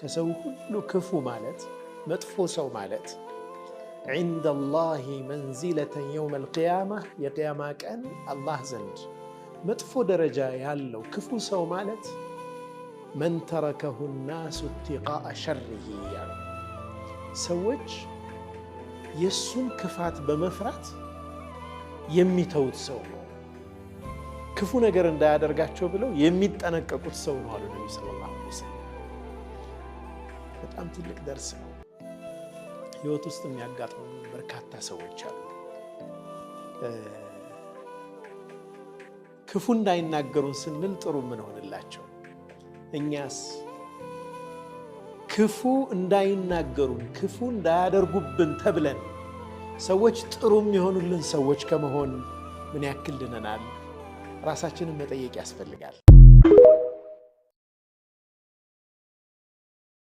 ከሰው ሁሉ ክፉ ማለት መጥፎ ሰው ማለት عند الله منزلة يوم القيامة የቂያማ ቀን አላህ ዘንድ መጥፎ ደረጃ ያለው ክፉ ሰው ማለት من تركه الناس اتقاء شره ያሉ ሰዎች የሱን ክፋት በመፍራት የሚተውት ሰው ነው። ክፉ ነገር እንዳያደርጋቸው ብለው የሚጠነቀቁት ሰው ነው አሉ ነብዩ ሰለላሁ ዐለይሂ ወሰለም። በጣም ትልቅ ደርስ ነው። ህይወት ውስጥ የሚያጋጥሙ በርካታ ሰዎች አሉ። ክፉ እንዳይናገሩን ስንል ጥሩ ምን ሆነላቸው? እኛስ ክፉ እንዳይናገሩን ክፉ እንዳያደርጉብን ተብለን ሰዎች ጥሩ የሚሆኑልን ሰዎች ከመሆን ምን ያክል ድነናል? ራሳችንን መጠየቅ ያስፈልጋል።